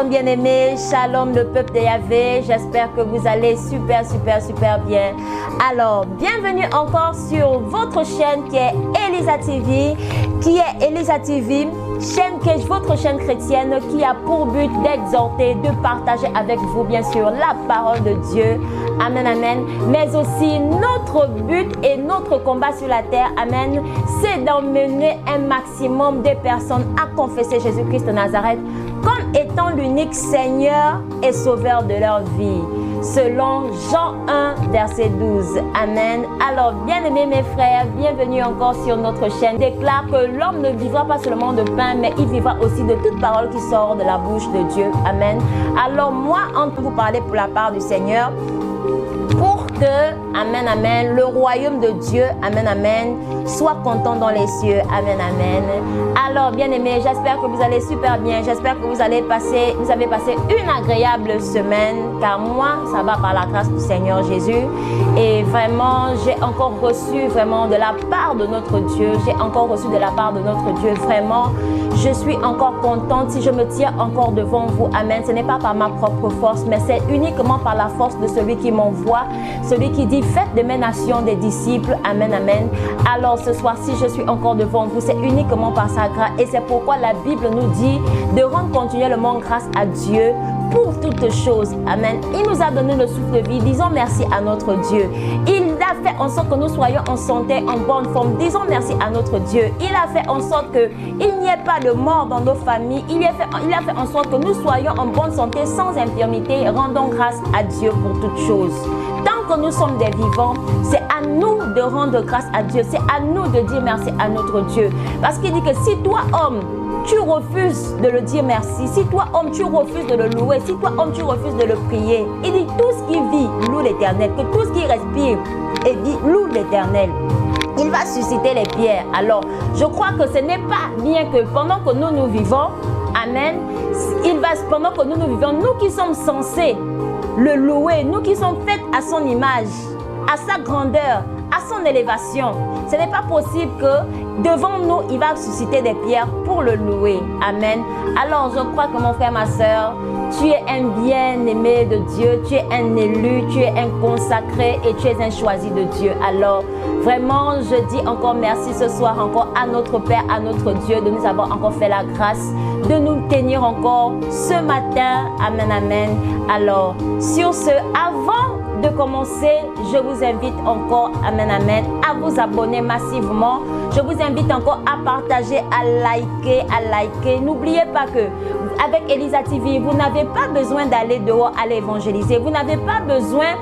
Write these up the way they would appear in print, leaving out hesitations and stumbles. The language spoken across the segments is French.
Shalom bien-aimés, shalom le peuple de Yahvé, j'espère que vous allez super bien. Alors, bienvenue encore sur votre chaîne qui est Elisa TV, votre chaîne chrétienne qui a pour but d'exhorter, de partager avec vous bien sûr la parole de Dieu, amen, amen, mais aussi notre but et notre combat sur la terre, amen, c'est d'emmener un maximum de personnes à confesser Jésus-Christ de Nazareth comme étant l'unique Seigneur et Sauveur de leur vie, selon Jean 1, verset 12. Amen. Alors, bien-aimés mes frères, bienvenue encore sur notre chaîne. Déclare que l'homme ne vivra pas seulement de pain, mais il vivra aussi de toute parole qui sort de la bouche de Dieu. Amen. Alors, moi, entre vous parler pour la part du Seigneur, pour que, amen, amen, le royaume de Dieu, amen, amen, soit content dans les cieux, amen, amen. Alors, bien-aimés, j'espère que vous allez super bien, j'espère que vous avez passé une agréable semaine, car moi, ça va par la grâce du Seigneur Jésus, et vraiment, j'ai encore reçu vraiment de la part de notre Dieu, vraiment, je suis encore contente si je me tiens encore devant vous, amen. Ce n'est pas par ma propre force, mais c'est uniquement par la force de celui qui m'envoie, celui qui dit faites de mes nations des disciples, amen, amen. Alors ce soir, si je suis encore devant vous, c'est uniquement par sa grâce, et c'est pourquoi la Bible nous dit de rendre continuellement grâce à Dieu pour toutes choses, amen. Il nous a donné le souffle de vie, disons merci à notre Dieu. Il a fait en sorte que nous soyons en santé, en bonne forme, disons merci à notre Dieu. Il a fait en sorte qu'il n'y ait pas de mort dans nos familles, il a fait en sorte que nous soyons en bonne santé, sans infirmité, rendons grâce à Dieu pour toutes choses. Tant que nous sommes des vivants, c'est à nous de rendre grâce à Dieu, c'est à nous de dire merci à notre Dieu. Parce qu'il dit que si toi, homme, tu refuses de le dire merci, si toi, homme, tu refuses de le louer, si toi, homme, tu refuses de le prier, il dit tout ce qui vit, loue l'Éternel, que tout ce qui respire et vit, loue l'Éternel. Il va susciter les pierres. Alors, je crois que ce n'est pas bien que pendant que nous vivons, amen, pendant que nous vivons, nous qui sommes censés le louer, nous qui sommes faits à son image, à sa grandeur, à son élévation, ce n'est pas possible que devant nous, il va susciter des pierres pour le louer. Amen. Alors, je crois que mon frère, ma soeur, tu es un bien-aimé de Dieu, tu es un élu, tu es un consacré et tu es un choisi de Dieu. Alors, vraiment, je dis encore merci ce soir encore à notre Père, à notre Dieu, de nous avoir encore fait la grâce, de nous tenir encore ce matin. Amen, amen. Alors, sur ce, avant de commencer, je vous invite encore, amen, amen, à vous abonner massivement. Je vous invite encore à partager, à liker. N'oubliez pas que avec Elisa TV, vous n'avez pas besoin d'aller dehors, aller évangéliser. Vous n'avez pas besoin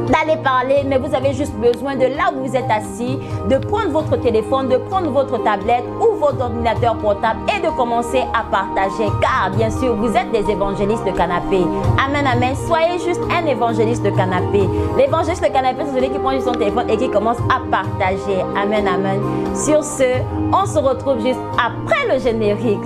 d'aller parler, mais vous avez juste besoin de là où vous êtes assis, de prendre votre téléphone, de prendre votre tablette ou votre ordinateur portable et de commencer à partager, car bien sûr vous êtes des évangélistes de canapé. Amen, amen. Soyez juste un évangéliste de canapé. L'évangéliste de canapé, c'est celui qui prend juste son téléphone et qui commence à partager. Amen, amen. Sur ce, on se retrouve juste après le générique.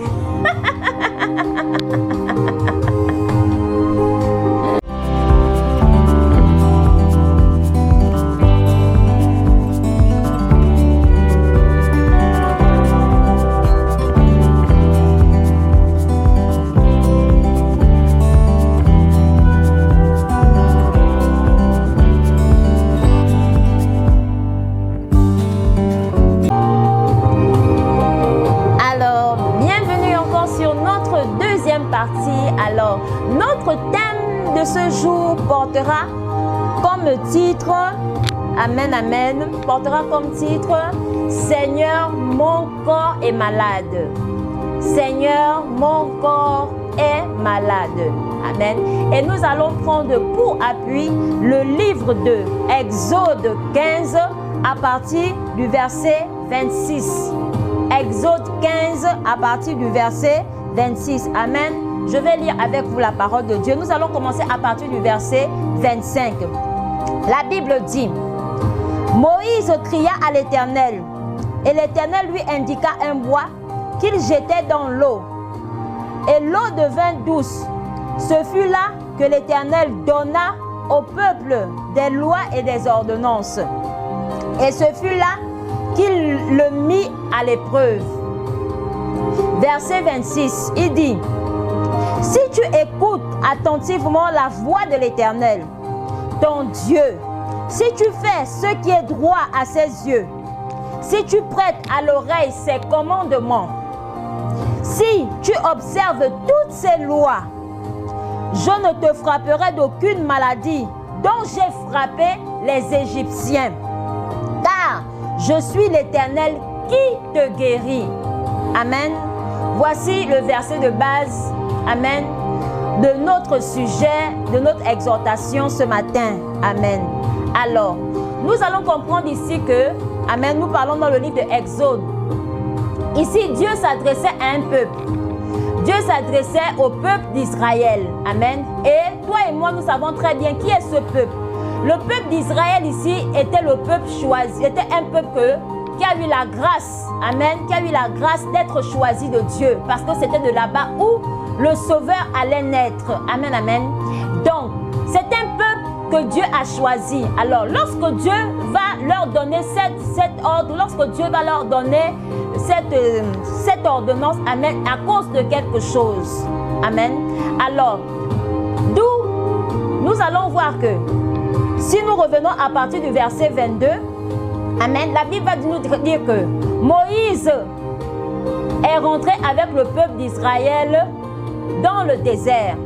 Alors, notre thème de ce jour portera comme titre, amen, amen, portera comme titre, Seigneur, mon corps est malade. Seigneur, mon corps est malade. Amen. Et nous allons prendre pour appui le livre de Exode 15 à partir du verset 26. Exode 15 à partir du verset 26. Amen. Je vais lire avec vous la parole de Dieu. Nous allons commencer à partir du verset 25. La Bible dit, Moïse cria à l'Éternel, et l'Éternel lui indiqua un bois qu'il jetait dans l'eau. Et l'eau devint douce. Ce fut là que l'Éternel donna au peuple des lois et des ordonnances. Et ce fut là qu'il le mit à l'épreuve. Verset 26, il dit, Si tu écoutes attentivement la voix de l'Éternel, ton Dieu, si tu fais ce qui est droit à ses yeux, si tu prêtes à l'oreille ses commandements, si tu observes toutes ces lois, je ne te frapperai d'aucune maladie dont j'ai frappé les Égyptiens, car je suis l'Éternel qui te guérit. Amen. Voici le verset de base, amen, de notre sujet, de notre exhortation ce matin. Amen. Alors, nous allons comprendre ici que, amen, nous parlons dans le livre de Exode. Ici, Dieu s'adressait à un peuple. Dieu s'adressait au peuple d'Israël. Amen. Et toi et moi, nous savons très bien qui est ce peuple. Le peuple d'Israël ici était le peuple choisi. Était un peuple qui a eu la grâce, amen, qui a eu la grâce d'être choisi de Dieu. Parce que c'était de là-bas où le Sauveur allait naître. Amen, amen. Donc, c'est un peuple que Dieu a choisi. Alors, lorsque Dieu va leur donner cet ordre, lorsque Dieu va leur donner cette ordonnance, amen, à cause de quelque chose. Amen. Alors, d'où nous allons voir que, si nous revenons à partir du verset 22, amen, la Bible va nous dire que Moïse est rentré avec le peuple d'Israël dans le désert.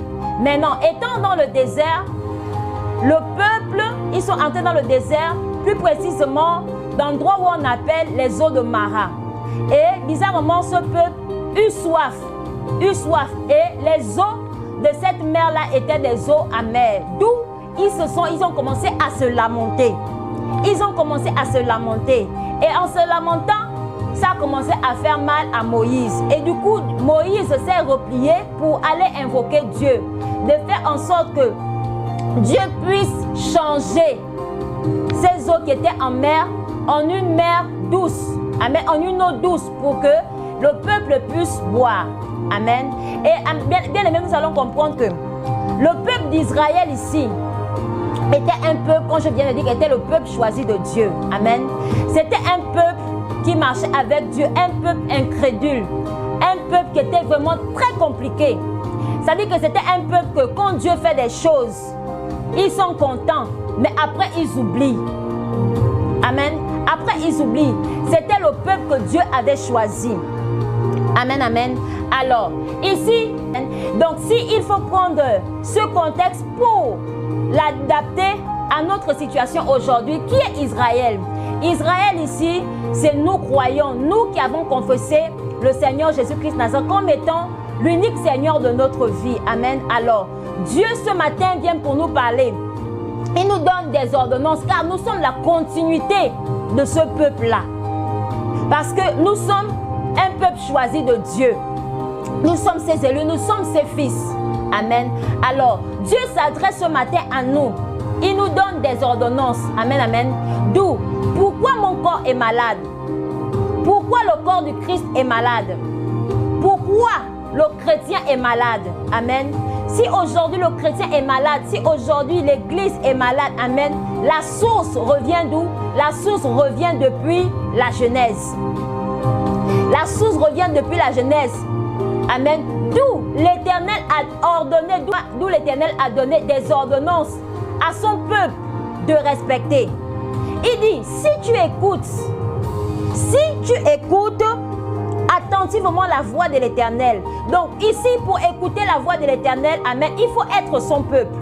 Maintenant, étant dans le désert, le peuple, ils sont entrés dans le désert, plus précisément dans l'endroit où on appelle les eaux de Mara. Et bizarrement, ce peuple eut soif. Et les eaux de cette mer-là étaient des eaux amères. D'où ils ont commencé à se lamenter. Ils ont commencé à se lamenter. Et en se lamentant, ça a commencé à faire mal à Moïse. Et du coup, Moïse s'est replié pour aller invoquer Dieu. De faire en sorte que Dieu puisse changer ces eaux qui étaient en mer en une mer douce. Amen. En une eau douce pour que le peuple puisse boire. Amen. Et bien aimé, nous allons comprendre que le peuple d'Israël ici était un peuple, quand je viens de dire, était le peuple choisi de Dieu. Amen. C'était un peuple qui marchait avec Dieu, un peuple incrédule, un peuple qui était vraiment très compliqué. C'est-à-dire que c'était un peuple que quand Dieu fait des choses, ils sont contents, mais après ils oublient. Amen. Après ils oublient. C'était le peuple que Dieu avait choisi. Amen, amen. Alors, ici, donc s'il faut prendre ce contexte pour l'adapter à notre situation aujourd'hui, qui est Israël? Israël ici, c'est nous croyants, nous qui avons confessé le Seigneur Jésus-Christ Nazareth comme étant l'unique Seigneur de notre vie. Amen. Alors, Dieu ce matin vient pour nous parler. Il nous donne des ordonnances car nous sommes la continuité de ce peuple-là. Parce que nous sommes un peuple choisi de Dieu. Nous sommes ses élus, nous sommes ses fils. Amen. Alors, Dieu s'adresse ce matin à nous. Il nous donne des ordonnances. Amen, amen. D'où, pourquoi mon corps est malade? Pourquoi le corps du Christ est malade? Pourquoi le chrétien est malade? Amen. Si aujourd'hui le chrétien est malade, si aujourd'hui l'église est malade, amen, la source revient d'où? La source revient depuis la Genèse. La source revient depuis la Genèse. Amen. D'où l'Éternel a ordonné, d'où l'Éternel a donné des ordonnances à son peuple de respecter. Il dit, si tu écoutes attentivement la voix de l'Éternel. Donc ici, pour écouter la voix de l'Éternel, amen, il faut être son peuple.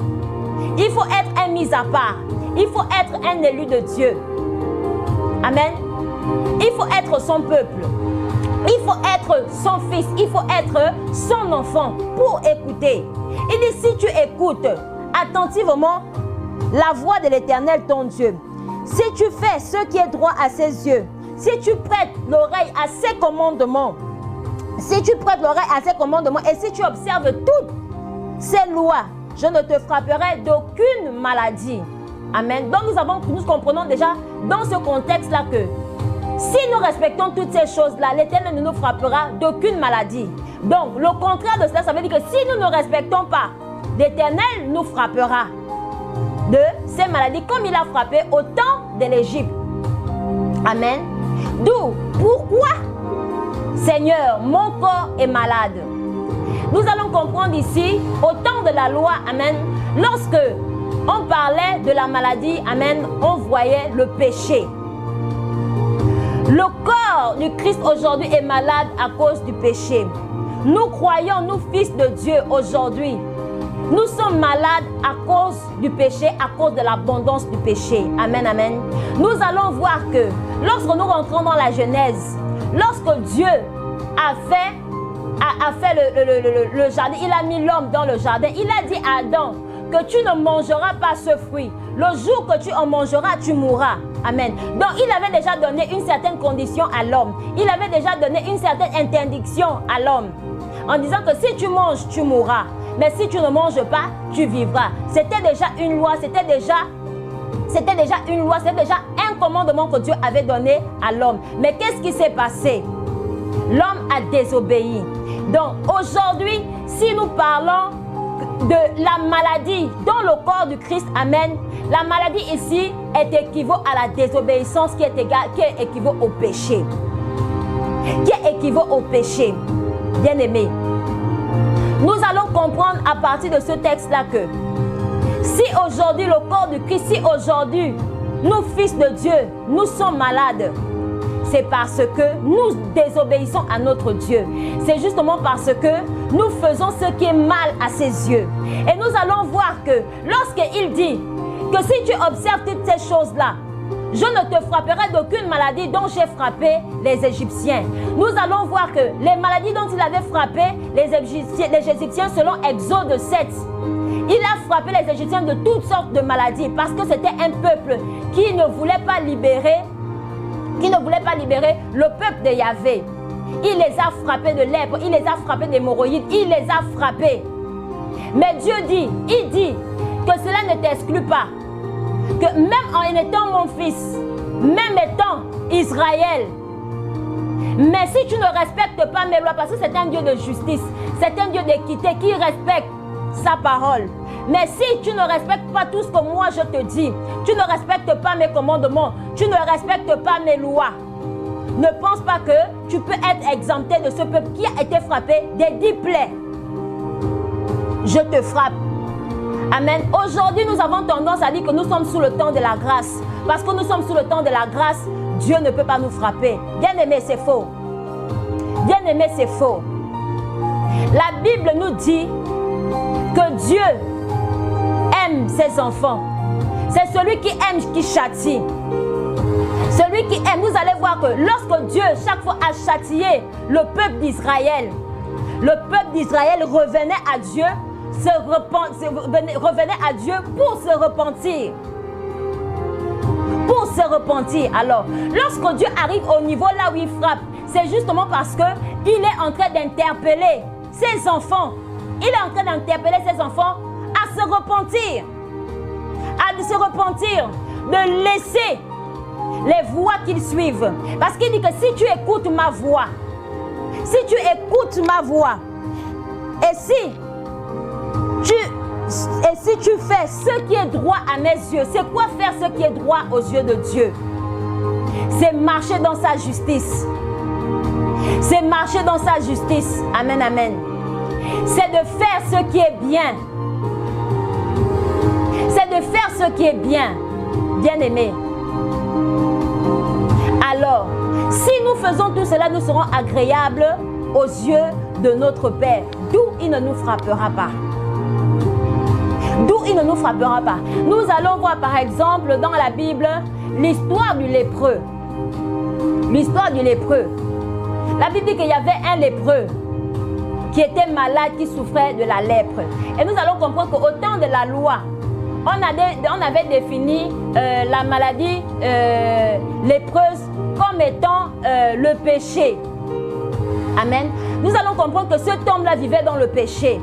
Il faut être un mis à part. Il faut être un élu de Dieu. Amen. Il faut être son peuple. Il faut être son fils. Il faut être son enfant pour écouter. Il dit, si tu écoutes attentivement la voix de l'Éternel, ton Dieu, si tu fais ce qui est droit à ses yeux, si tu prêtes l'oreille à ses commandements, et si tu observes toutes ces lois, je ne te frapperai d'aucune maladie. Amen. Donc nous comprenons déjà dans ce contexte-là que si nous respectons toutes ces choses-là, l'Éternel ne nous frappera d'aucune maladie. Donc le contraire de cela, ça veut dire que si nous ne respectons pas, l'Éternel nous frappera de ces maladies comme il a frappé au temps de l'Égypte. Amen. D'où, pourquoi, Seigneur, mon corps est malade? Nous allons comprendre ici, au temps de la loi, amen, lorsque on parlait de la maladie, amen, on voyait le péché. Le corps du Christ aujourd'hui est malade à cause du péché. Nous croyons, nous fils de Dieu aujourd'hui, nous sommes malades à cause du péché, à cause de l'abondance du péché. Amen, amen. Nous allons voir que lorsque nous rentrons dans la Genèse, lorsque Dieu a fait le jardin, il a mis l'homme dans le jardin, il a dit à Adam que tu ne mangeras pas ce fruit. Le jour que tu en mangeras, tu mourras. Amen. Donc, il avait déjà donné une certaine condition à l'homme. Il avait déjà donné une certaine interdiction à l'homme. En disant que si tu manges, tu mourras. Mais si tu ne manges pas, tu vivras. C'était déjà une loi, c'était déjà une loi, c'était déjà un commandement que Dieu avait donné à l'homme. Mais qu'est-ce qui s'est passé? L'homme a désobéi. Donc, aujourd'hui, si nous parlons de la maladie dans le corps du Christ, amen, la maladie ici est équivaut à la désobéissance qui est équivaut au péché. Qui est équivaut au péché. Bien-aimé, nous allons comprendre à partir de ce texte-là que si aujourd'hui le corps du Christ, si aujourd'hui nous fils de Dieu, nous sommes malades, c'est parce que nous désobéissons à notre Dieu. C'est justement parce que nous faisons ce qui est mal à ses yeux. Et nous allons voir que lorsqu'il dit que si tu observes toutes ces choses-là, je ne te frapperai d'aucune maladie dont j'ai frappé les Égyptiens. Nous allons voir que les maladies dont il avait frappé les Égyptiens selon Exode 7, il a frappé les Égyptiens de toutes sortes de maladies parce que c'était un peuple qui ne voulait pas libérer le peuple de Yahvé. Il les a frappés de lèpre, il les a frappés d'hémorroïdes, il les a frappés. Mais Dieu dit, il dit que cela ne t'exclut pas. Que même en étant mon fils, même étant Israël, mais si tu ne respectes pas mes lois, parce que c'est un Dieu de justice, c'est un Dieu d'équité qui respecte sa parole. Mais si tu ne respectes pas tout ce que moi je te dis, tu ne respectes pas mes commandements, tu ne respectes pas mes lois, ne pense pas que tu peux être exempté de ce peuple qui a été frappé des 10 plaies. Je te frappe. Amen. Aujourd'hui, nous avons tendance à dire que nous sommes sous le temps de la grâce. Parce que nous sommes sous le temps de la grâce, Dieu ne peut pas nous frapper. Bien-aimé, c'est faux. Bien-aimé, c'est faux. La Bible nous dit que Dieu aime ses enfants. C'est celui qui aime qui châtie. Celui qui aime, vous allez voir que lorsque Dieu, chaque fois, a châtié le peuple d'Israël revenait à Dieu, revenait à Dieu pour se repentir. Pour se repentir. Alors, lorsque Dieu arrive au niveau là où il frappe, c'est justement parce qu'il est en train d'interpeller ses enfants. Il est en train d'interpeller ses enfants à se repentir. À se repentir, de laisser les voies qu'ils suivent. Parce qu'il dit que si tu écoutes ma voix, et si tu fais ce qui est droit à mes yeux, c'est quoi faire ce qui est droit aux yeux de Dieu? C'est marcher dans sa justice. C'est marcher dans sa justice. Amen, amen. C'est de faire ce qui est bien. C'est de faire ce qui est bien. Bien-aimé. Alors, si nous faisons tout cela, nous serons agréables aux yeux de notre Père, d'où il ne nous frappera pas. D'où il ne nous frappera pas. Nous allons voir par exemple dans la Bible l'histoire du lépreux. L'histoire du lépreux. La Bible dit qu'il y avait un lépreux qui était malade, qui souffrait de la lèpre. Et nous allons comprendre qu'au temps de la loi, on avait défini la maladie lépreuse comme étant le péché. Amen. Nous allons comprendre que cet homme-là vivait dans le péché.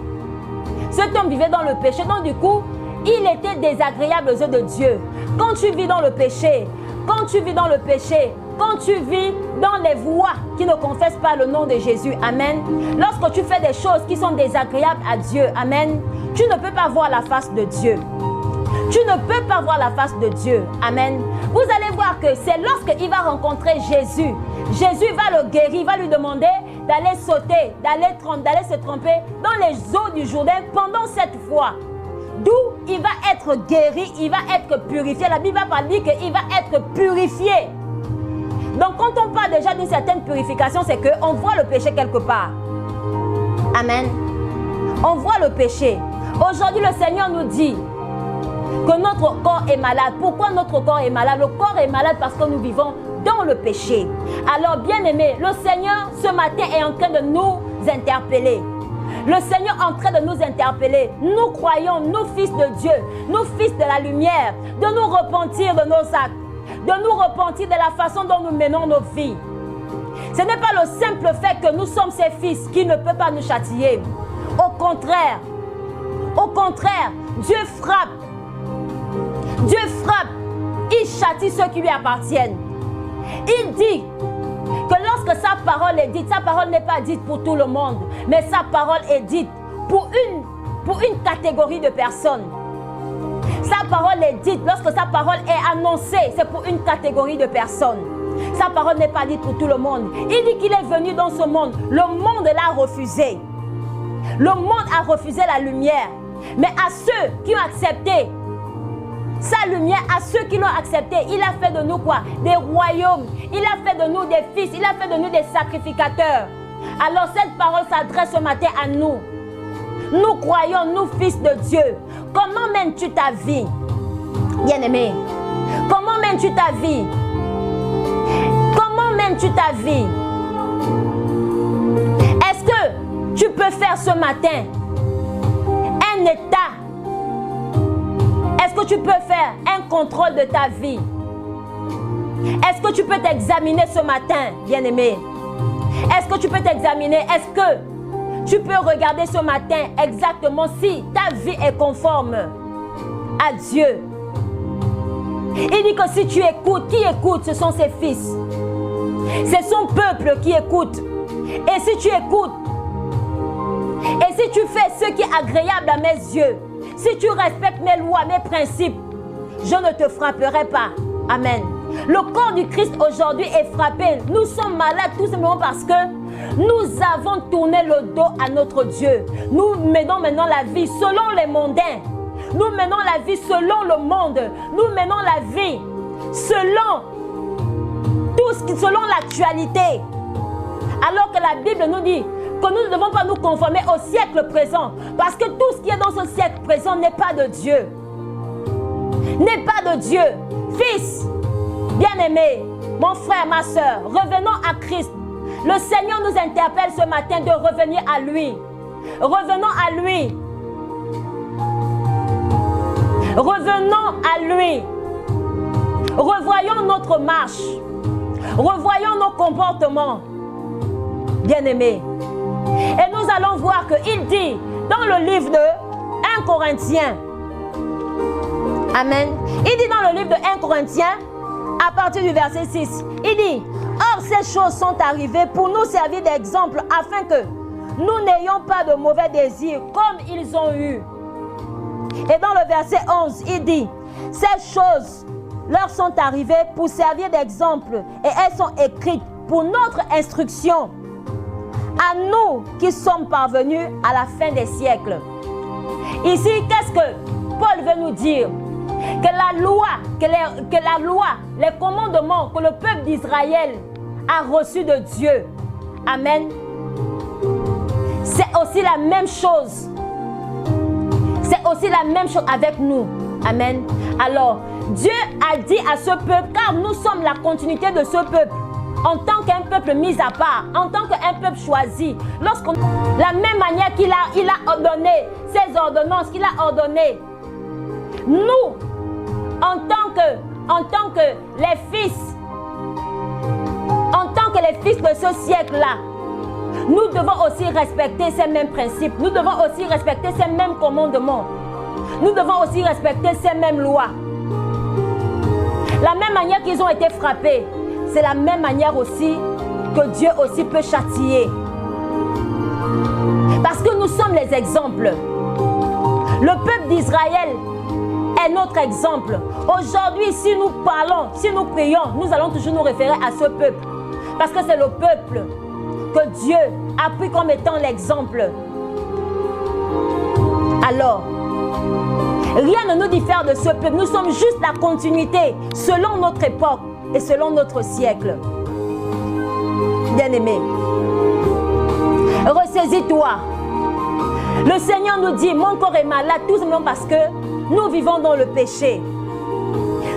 Cet homme vivait dans le péché. Donc du coup, il était désagréable aux yeux de Dieu. Quand tu vis dans le péché, quand tu vis dans les voies qui ne confessent pas le nom de Jésus, amen. Lorsque tu fais des choses qui sont désagréables à Dieu, amen, tu ne peux pas voir la face de Dieu. Tu ne peux pas voir la face de Dieu. Amen. Vous allez voir que c'est lorsqu'il va rencontrer Jésus. Jésus va le guérir, va lui demander d'aller sauter, d'aller se tremper dans les eaux du Jourdain pendant 7 fois. D'où il va être guéri, il va être purifié. La Bible va pas dire qu'il va être purifié. Donc quand on parle déjà d'une certaine purification, c'est qu'on voit le péché quelque part. Amen. On voit le péché. Aujourd'hui, le Seigneur nous dit que notre corps est malade. Pourquoi notre corps est malade? Le corps est malade parce que nous vivons dans le péché. Alors, bien-aimés, le Seigneur, ce matin, est en train de nous interpeller. Le Seigneur est en train de nous interpeller. Nous croyons, nous fils de Dieu, nous fils de la lumière, de nous repentir de nos actes, de nous repentir de la façon dont nous menons nos vies. Ce n'est pas le simple fait que nous sommes ses fils qui ne peut pas nous châtier. Au contraire, Dieu frappe. Dieu frappe. Il châtie ceux qui lui appartiennent. Il dit que lorsque sa parole est dite, sa parole n'est pas dite pour tout le monde, mais sa parole est dite pour une catégorie de personnes. Sa parole est dite, lorsque sa parole est annoncée, c'est pour une catégorie de personnes. Sa parole n'est pas dite pour tout le monde. Il dit qu'il est venu dans ce monde. Le monde l'a refusé. Le monde a refusé la lumière. Mais à ceux qui ont accepté sa lumière, à ceux qui l'ont accepté, il a fait de nous quoi? Des royaumes. Il a fait de nous des fils. Il a fait de nous des sacrificateurs. Alors cette parole s'adresse ce matin à nous. Nous croyons, nous fils de Dieu. Comment mènes-tu ta vie? Bien-aimé, comment mènes-tu ta vie? Comment mènes-tu ta vie? Est-ce que tu peux faire ce matin un état? Est-ce que tu peux faire un contrôle de ta vie? Est-ce que tu peux t'examiner ce matin, bien-aimé? Est-ce que tu peux t'examiner? Est-ce que tu peux regarder ce matin exactement si ta vie est conforme à Dieu? Il dit que si tu écoutes, qui écoute? Ce sont ses fils. C'est son peuple qui écoute. Et si tu écoutes, et si tu fais ce qui est agréable à mes yeux, si tu respectes mes lois, mes principes, je ne te frapperai pas. Amen. Le corps du Christ aujourd'hui est frappé. Nous sommes malades tout simplement parce que nous avons tourné le dos à notre Dieu. Nous menons maintenant la vie selon les mondains. Nous menons la vie selon le monde. Nous menons la vie selon selon l'actualité. Alors que la Bible nous dit que nous ne devons pas nous conformer au siècle présent. Parce que tout ce qui est dans ce siècle présent n'est pas de Dieu. N'est pas de Dieu. Fils, bien-aimé, mon frère, ma soeur, revenons à Christ. Le Seigneur nous interpelle ce matin de revenir à lui. Revenons à lui. Revenons à lui. Revoyons notre marche. Revoyons nos comportements. Bien-aimés. Et nous allons voir qu'il dit dans le livre de 1 Corinthiens. Amen. Il dit dans le livre de 1 Corinthiens, à partir du verset 6, il dit: or ces choses sont arrivées pour nous servir d'exemple afin que nous n'ayons pas de mauvais désirs comme ils ont eu. Et dans le verset 11, il dit: ces choses leur sont arrivées pour servir d'exemple et elles sont écrites pour notre instruction à nous qui sommes parvenus à la fin des siècles. Ici, qu'est-ce que Paul veut nous dire? Que la loi, les commandements que le peuple d'Israël a reçus de Dieu, amen, c'est aussi la même chose. C'est aussi la même chose avec nous. Amen. Alors, Dieu a dit à ce peuple, car nous sommes la continuité de ce peuple, en tant qu'un peuple mis à part, en tant qu'un peuple choisi, la même manière qu'il a ordonné, ses ordonnances qu'il a ordonnées, nous, en tant que les fils de ce siècle-là, nous devons aussi respecter ces mêmes principes. Nous devons aussi respecter ces mêmes commandements. Nous devons aussi respecter ces mêmes lois. La même manière qu'ils ont été frappés, c'est la même manière aussi que Dieu aussi peut châtier. Parce que nous sommes les exemples. Le peuple d'Israël est notre exemple. Aujourd'hui, si nous parlons, si nous prions, nous allons toujours nous référer à ce peuple. Parce que c'est le peuple que Dieu a pris comme étant l'exemple. Alors, rien ne nous diffère de ce peuple. Nous sommes juste la continuité selon notre époque et selon notre siècle. Bien-aimé, ressaisis-toi. Le Seigneur nous dit, mon corps est malade, tout simplement parce que nous vivons dans le péché.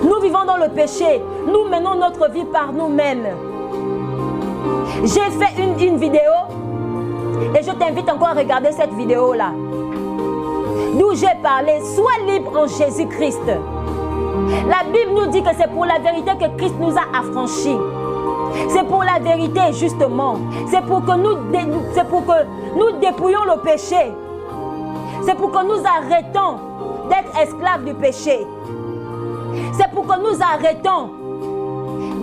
Nous vivons dans le péché. Nous menons notre vie par nous-mêmes. J'ai fait une vidéo et je t'invite encore à regarder cette vidéo-là. D'où j'ai parlé, sois libre en Jésus-Christ. La Bible nous dit que c'est pour la vérité que Christ nous a affranchis. C'est pour la vérité, justement. C'est pour que nous dépouillions le péché. C'est pour que nous arrêtons d'être esclaves du péché. C'est pour que nous arrêtons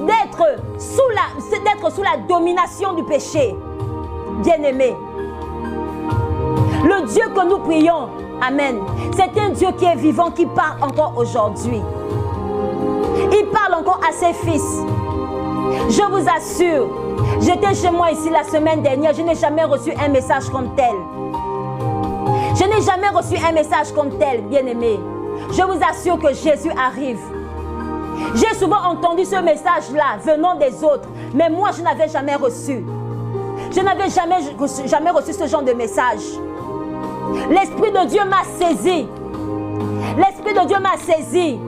d'être sous la domination du péché. Bien-aimé, le Dieu que nous prions, amen, c'est un Dieu qui est vivant, qui parle encore aujourd'hui. Il parle encore à ses fils. Je vous assure, j'étais chez moi ici la semaine dernière, je n'ai jamais reçu un message comme tel. Je n'ai jamais reçu un message comme tel, bien-aimé. Je vous assure que Jésus arrive. J'ai souvent entendu ce message-là venant des autres, mais moi je n'avais jamais reçu. Je n'avais jamais reçu ce genre de message. L'Esprit de Dieu m'a saisi. L'Esprit de Dieu m'a saisi.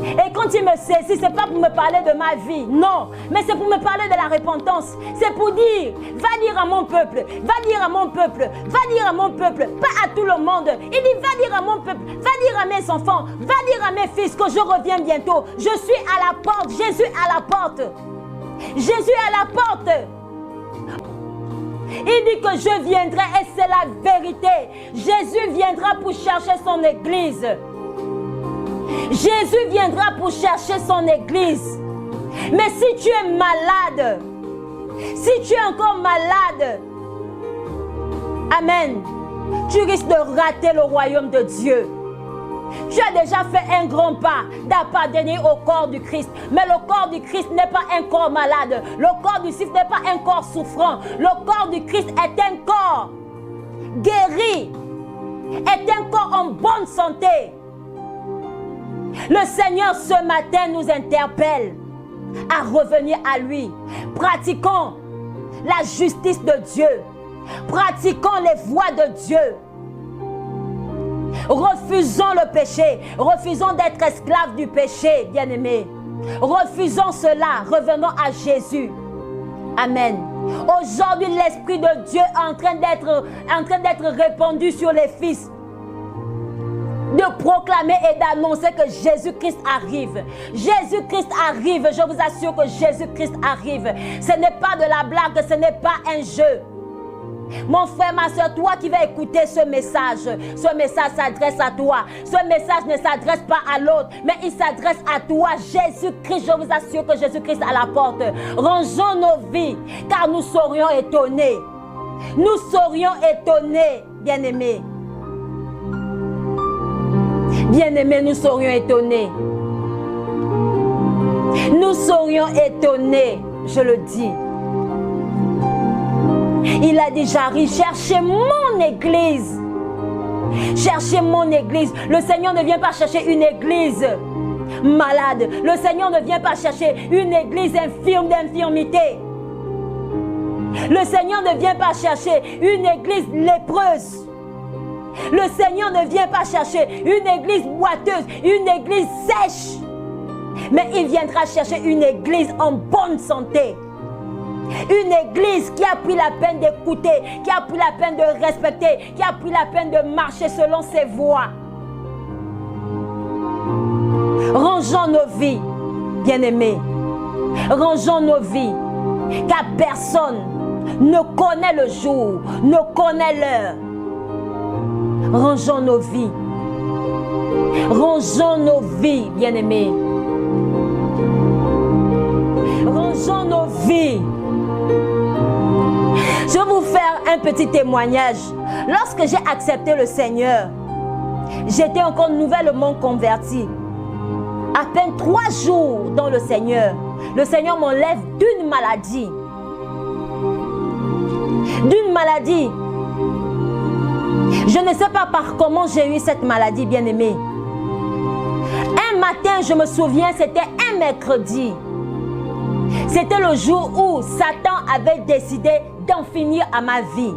Et quand il me saisit, ce n'est pas pour me parler de ma vie, non, mais c'est pour me parler de la repentance. C'est pour dire, va dire à mon peuple, va dire à mon peuple, va dire à mon peuple, pas à tout le monde. Il dit, va dire à mon peuple, va dire à mes enfants, va dire à mes fils que je reviens bientôt. Je suis à la porte, Jésus à la porte. Jésus à la porte. Il dit que je viendrai et c'est la vérité. Jésus viendra pour chercher son église. Jésus viendra pour chercher son église. Mais si tu es malade, si tu es encore malade, amen, tu risques de rater le royaume de Dieu. Tu as déjà fait un grand pas d'appartenir au corps du Christ. Mais le corps du Christ n'est pas un corps malade. Le corps du Christ n'est pas un corps souffrant. Le corps du Christ est un corps guéri, est un corps en bonne santé. Le Seigneur ce matin nous interpelle à revenir à lui. Pratiquons la justice de Dieu. Pratiquons les voies de Dieu. Refusons le péché. Refusons d'être esclaves du péché, bien-aimés. Refusons cela. Revenons à Jésus. Amen. Aujourd'hui, l'Esprit de Dieu est en train d'être répandu sur les fils. De proclamer et d'annoncer que Jésus-Christ arrive. Jésus-Christ arrive. Je vous assure que Jésus-Christ arrive. Ce n'est pas de la blague, ce n'est pas un jeu. Mon frère, ma soeur, toi qui vas écouter ce message s'adresse à toi. Ce message ne s'adresse pas à l'autre, mais il s'adresse à toi. Jésus-Christ, je vous assure que Jésus-Christ est à la porte. Rangeons nos vies, car nous serions étonnés. Nous serions étonnés, bien-aimés. Bien-aimés, nous serions étonnés. Nous serions étonnés, je le dis. Il a dit, j'arrive, cherchez mon église. Cherchez mon église. Le Seigneur ne vient pas chercher une église malade. Le Seigneur ne vient pas chercher une église infirme d'infirmité. Le Seigneur ne vient pas chercher une église lépreuse. Le Seigneur ne vient pas chercher une église boiteuse, une église sèche. Mais il viendra chercher une église en bonne santé. Une église qui a pris la peine d'écouter, qui a pris la peine de respecter, qui a pris la peine de marcher selon ses voies. Rangeons nos vies, bien-aimés. Rangeons nos vies, car personne ne connaît le jour, ne connaît l'heure. Rangeons nos vies. Rangeons nos vies, bien-aimés. Rangeons nos vies. Je vais vous faire un petit témoignage. Lorsque j'ai accepté le Seigneur, j'étais encore nouvellement convertie. À peine 3 jours dans le Seigneur m'enlève d'une maladie. d'une maladie. Je ne sais pas par comment j'ai eu cette maladie, bien-aimé. Un matin, je me souviens, c'était un mercredi. C'était le jour où Satan avait décidé d'en finir à ma vie.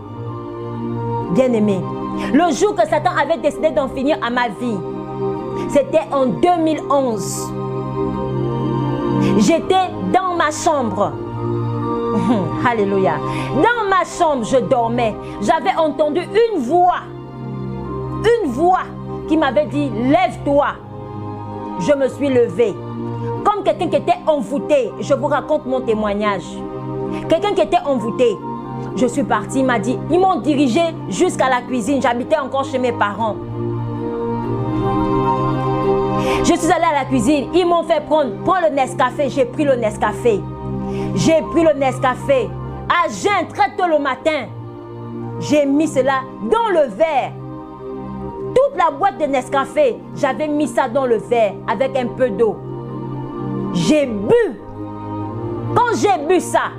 Bien-aimé, le jour que Satan avait décidé d'en finir à ma vie, c'était en 2011. J'étais dans ma chambre. Alléluia. Dans ma chambre, je dormais. J'avais entendu une voix qui m'avait dit, lève-toi. Je me suis levée. Comme quelqu'un qui était envoûté. Je vous raconte mon témoignage. Quelqu'un qui était envoûté. Je suis partie, il m'a dit, ils m'ont dirigé jusqu'à la cuisine. J'habitais encore chez mes parents. Je suis allée à la cuisine. Ils m'ont fait prends le Nescafé. J'ai pris le Nescafé. J'ai pris le Nescafé. À jeun, très tôt le matin. J'ai mis cela dans le verre. Toute la boîte de Nescafé, j'avais mis ça dans le verre avec un peu d'eau. J'ai bu. Quand j'ai bu ça,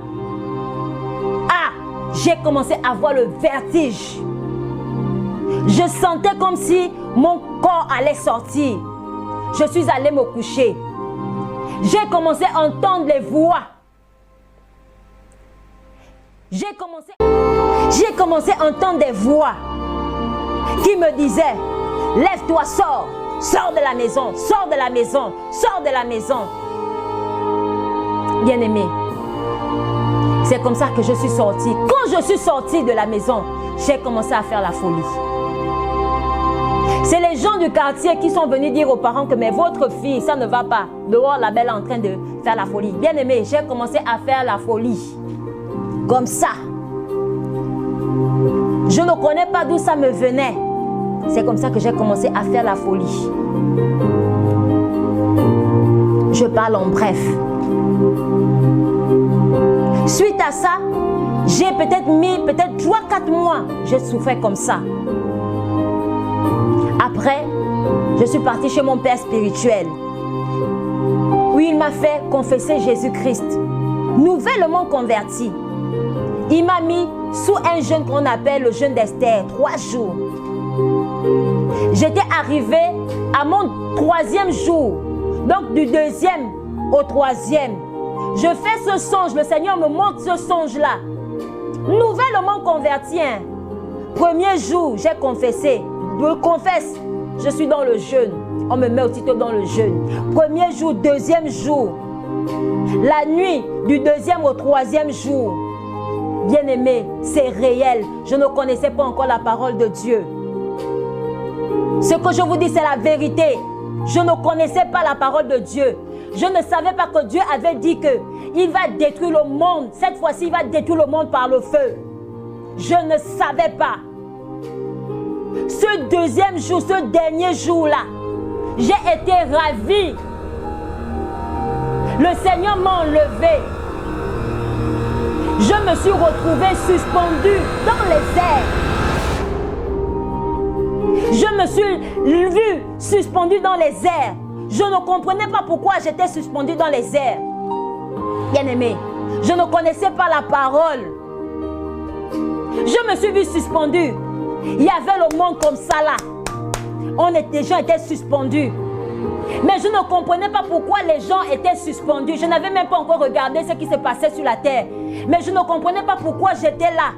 j'ai commencé à avoir le vertige. Je sentais comme si mon corps allait sortir. Je suis allée me coucher. J'ai commencé à entendre les voix. J'ai commencé à entendre des voix qui me disaient, lève-toi, sors, sors de la maison, sors de la maison, sors de la maison. Bien-aimé, c'est comme ça que je suis sortie. Quand je suis sortie de la maison, j'ai commencé à faire la folie. C'est les gens du quartier qui sont venus dire aux parents que mais votre fille, ça ne va pas. Dehors, la belle est en train de faire la folie. Bien-aimé, j'ai commencé à faire la folie. Comme ça. Je ne connais pas d'où ça me venait. C'est comme ça que j'ai commencé à faire la folie. Je parle en bref. Suite à ça, j'ai peut-être mis 3-4 mois, j'ai souffert comme ça. Après, je suis partie chez mon père spirituel, où il m'a fait confesser Jésus-Christ, nouvellement converti. Il m'a mis sous un jeûne qu'on appelle le jeûne d'Esther, 3 jours. J'étais arrivée à mon 3e jour, donc du 2e au 3e. Je fais ce songe, le Seigneur me montre ce songe-là. Nouvellement converti. Premier jour, j'ai confessé. Je confesse, je suis dans le jeûne. On me met aussitôt dans le jeûne. Premier jour, 2e jour. La nuit du 2e au 3e jour. Bien-aimé, c'est réel. Je ne connaissais pas encore la parole de Dieu. Ce que je vous dis, c'est la vérité. Je ne connaissais pas la parole de Dieu. Je ne savais pas que Dieu avait dit qu'il va détruire le monde. Cette fois-ci, il va détruire le monde par le feu. Je ne savais pas. Ce 2e jour, ce dernier jour-là, j'ai été ravie. Le Seigneur m'a enlevé. Je me suis retrouvée suspendue dans les airs. Je me suis vue suspendue dans les airs. Je ne comprenais pas pourquoi j'étais suspendue dans les airs. Bien-aimé, je ne connaissais pas la parole. Je me suis vue suspendue. Il y avait le monde comme ça là. Les gens étaient suspendus. Mais je ne comprenais pas pourquoi les gens étaient suspendus. Je n'avais même pas encore regardé ce qui se passait sur la terre. Mais je ne comprenais pas pourquoi j'étais là,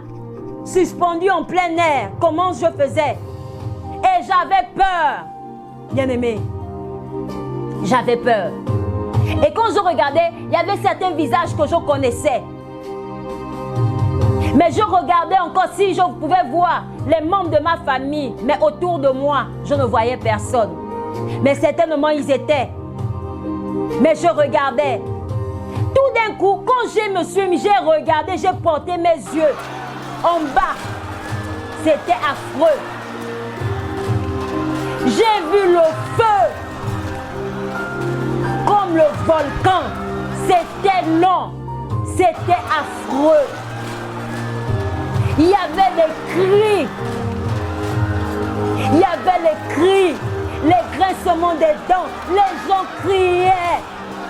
suspendue en plein air. Comment je faisais. Et j'avais peur. Bien-aimé, j'avais peur. Et quand je regardais, il y avait certains visages que je connaissais. Mais je regardais encore si je pouvais voir les membres de ma famille. Mais autour de moi, je ne voyais personne. Mais certainement, ils étaient. Mais je regardais. Tout d'un coup, quand j'ai regardé, j'ai porté mes yeux en bas. C'était affreux. J'ai vu le feu. Comme le volcan. C'était non. C'était affreux. Il y avait des cris. Il y avait les cris. Les grincements des dents. Les gens criaient.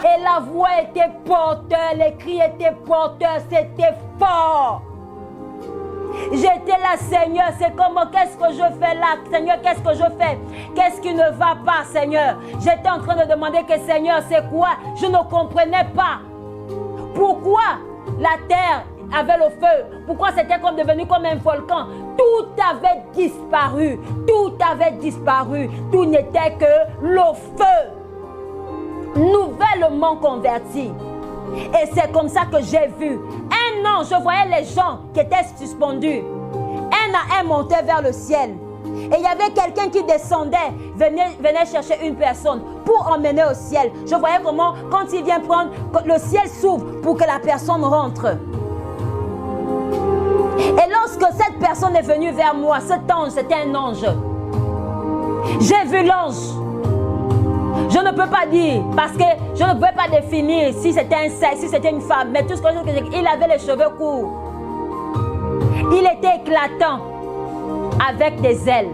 Et la voix était porteur. Les cris étaient porteurs. C'était fort. J'étais là, Seigneur, c'est comment, qu'est-ce que je fais là, Seigneur, qu'est-ce que je fais? Qu'est-ce qui ne va pas, Seigneur? J'étais en train de demander que, Seigneur, c'est quoi? Je ne comprenais pas. Pourquoi la terre avait le feu? Pourquoi c'était comme devenu comme un volcan? Tout avait disparu. Tout avait disparu. Tout n'était que le feu. Nouvellement converti. Et c'est comme ça que j'ai vu. Un an, je voyais les gens qui étaient suspendus. Un à un montaient vers le ciel. Et il y avait quelqu'un qui descendait, venait chercher une personne pour emmener au ciel. Je voyais comment, quand il vient prendre, le ciel s'ouvre pour que la personne rentre. Et lorsque cette personne est venue vers moi, cet ange, c'était un ange. J'ai vu l'ange. Je ne peux pas dire, parce que je ne pouvais pas définir si c'était un sexe, si c'était une femme. Mais tout ce que je sais, il avait les cheveux courts. Il était éclatant, avec des ailes.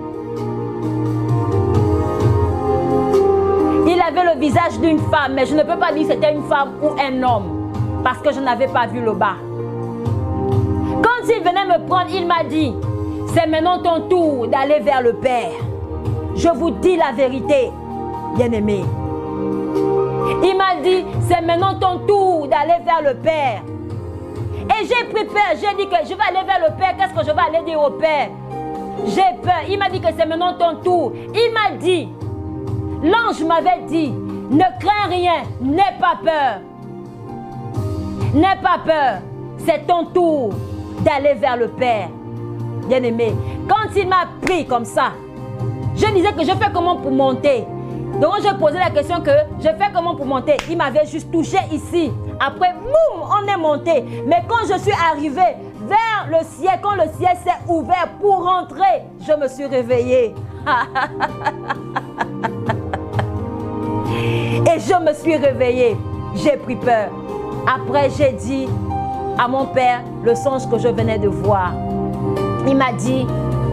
Il avait le visage d'une femme, mais je ne peux pas dire si c'était une femme ou un homme, parce que je n'avais pas vu le bas. Quand il venait me prendre, il m'a dit, c'est maintenant ton tour d'aller vers le Père. Je vous dis la vérité, bien-aimé. Il m'a dit, c'est maintenant ton tour d'aller vers le Père. Et j'ai pris peur, j'ai dit que je vais aller vers le Père, qu'est-ce que je vais aller dire au Père? J'ai peur, il m'a dit que c'est maintenant ton tour. Il m'a dit, l'ange m'avait dit, ne crains rien, n'aie pas peur. N'aie pas peur, c'est ton tour d'aller vers le Père. Bien-aimé, quand il m'a pris comme ça, je disais que je fais comment pour monter? Donc j'ai posé la question que je fais comment pour monter? Il m'avait juste touché ici. Après, boum, on est monté. Mais quand je suis arrivé vers le ciel, quand le ciel s'est ouvert pour rentrer, je me suis réveillée. Et je me suis réveillée. J'ai pris peur. Après, j'ai dit à mon père le songe que je venais de voir. Il m'a dit,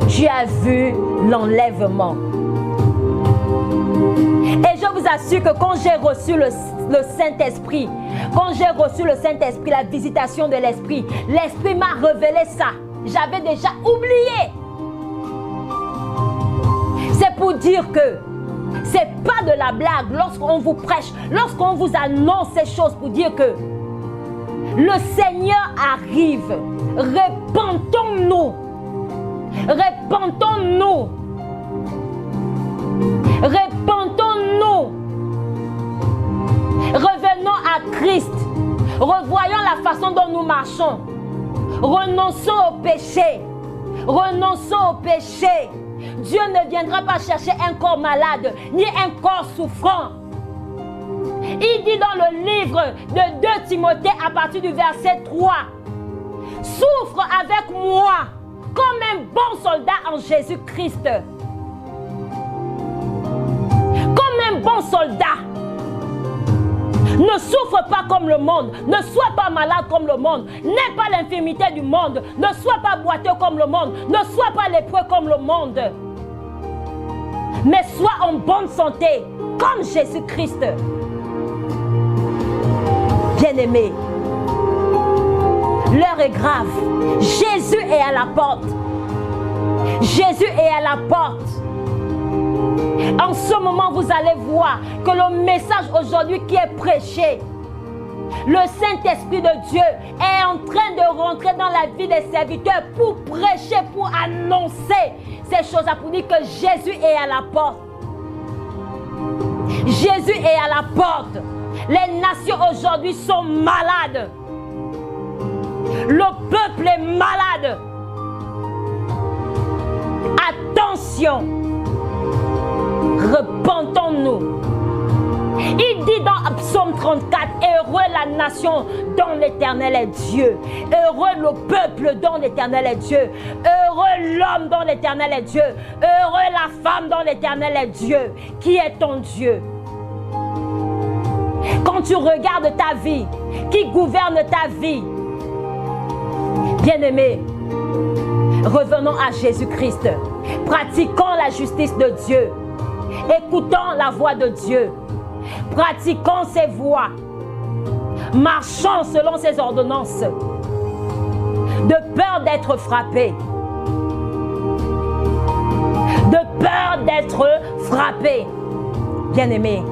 tu as vu l'enlèvement. Et je vous assure que quand j'ai reçu le Saint-Esprit, quand j'ai reçu le Saint-Esprit, la visitation de l'Esprit, l'Esprit m'a révélé ça. J'avais déjà oublié. C'est pour dire que c'est pas de la blague lorsqu'on vous prêche, lorsqu'on vous annonce ces choses pour dire que le Seigneur arrive. Repentons-nous. Repentons-nous. Repentons-nous. Revenons à Christ. Revoyons la façon dont nous marchons. Renonçons au péché. Renonçons au péché. Dieu ne viendra pas chercher un corps malade, ni un corps souffrant. Il dit dans le livre de 2 Timothée à partir du verset 3, « Souffre avec moi comme un bon soldat en Jésus-Christ. » Comme un bon soldat. Ne souffre pas comme le monde. Ne sois pas malade comme le monde. N'aie pas l'infirmité du monde. Ne sois pas boiteux comme le monde. Ne sois pas lépreux comme le monde. Mais sois en bonne santé comme Jésus-Christ. Bien-aimé, l'heure est grave. Jésus est à la porte. Jésus est à la porte. En ce moment, vous allez voir que le message aujourd'hui qui est prêché, le Saint-Esprit de Dieu est en train de rentrer dans la vie des serviteurs pour prêcher, pour annoncer ces choses-là, pour dire que Jésus est à la porte. Jésus est à la porte. Les nations aujourd'hui sont malades. Le peuple est malade. Attention. Repentons-nous. Il dit dans Psaume 34, heureux la nation dont l'Éternel est Dieu. Heureux le peuple dont l'Éternel est Dieu. Heureux l'homme dont l'Éternel est Dieu. Heureux la femme dont l'Éternel est Dieu. Qui est ton Dieu? Quand tu regardes ta vie, qui gouverne ta vie? Bien-aimé, revenons à Jésus-Christ. Pratiquons la justice de Dieu. Écoutons la voix de Dieu. Pratiquons ses voies. Marchons selon ses ordonnances. de peur d'être frappé. De peur d'être frappé. Bien-aimé,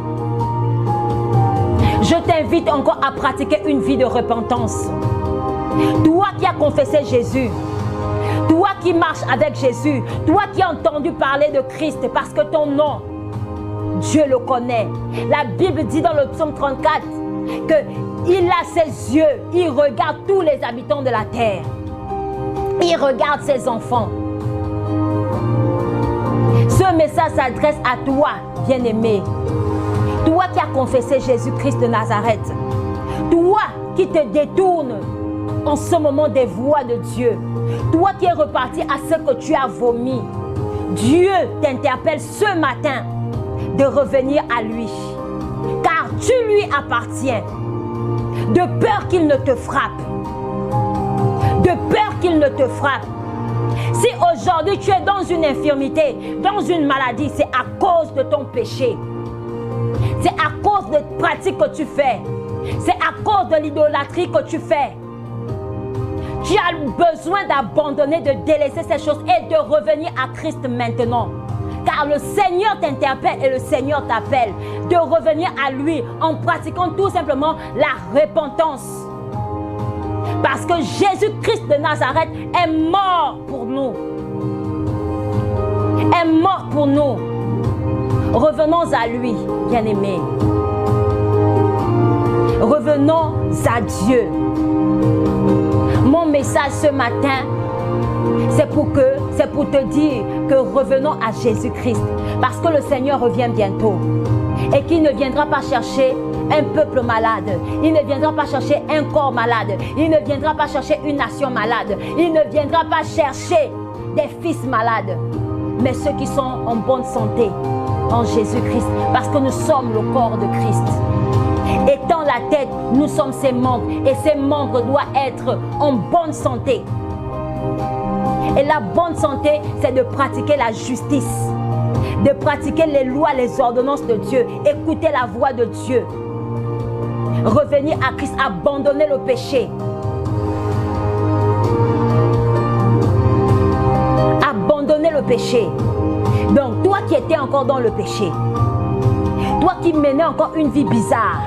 je t'invite encore à pratiquer une vie de repentance. Toi qui as confessé Jésus, toi qui marches avec Jésus, toi qui as entendu parler de Christ parce que ton nom, Dieu le connaît. La Bible dit dans le psaume 34 qu'il a ses yeux, il regarde tous les habitants de la terre. Il regarde ses enfants. Ce message s'adresse à toi, bien-aimé. Toi qui as confessé Jésus-Christ de Nazareth. Toi qui te détournes en ce moment des voies de Dieu. Toi qui es reparti à ce que tu as vomi. Dieu t'interpelle ce matin de revenir à lui. Car tu lui appartiens. De peur qu'il ne te frappe. De peur qu'il ne te frappe. Si aujourd'hui tu es dans une infirmité, dans une maladie, c'est à cause de ton péché. C'est à cause de pratiques que tu fais. C'est à cause de l'idolâtrie que tu fais. Tu as besoin d'abandonner, de délaisser ces choses et de revenir à Christ maintenant. Car le Seigneur t'interpelle et le Seigneur t'appelle de revenir à lui en pratiquant tout simplement la repentance. Parce que Jésus-Christ de Nazareth est mort pour nous. Est mort pour nous. Revenons à lui, bien-aimés. Revenons à Dieu. Mon message ce matin, c'est pour te dire que revenons à Jésus-Christ. Parce que le Seigneur revient bientôt. Et qu'il ne viendra pas chercher un peuple malade. Il ne viendra pas chercher un corps malade. Il ne viendra pas chercher une nation malade. Il ne viendra pas chercher des fils malades. Mais ceux qui sont en bonne santé en Jésus-Christ. Parce que nous sommes le corps de Christ. Étant la tête, nous sommes ses membres. Et ces membres doivent être en bonne santé. Et la bonne santé, c'est de pratiquer la justice. De pratiquer les lois, les ordonnances de Dieu. Écouter la voix de Dieu. Revenir à Christ, abandonner le péché. Abandonner le péché. Donc, toi qui étais encore dans le péché, toi qui menais encore une vie bizarre,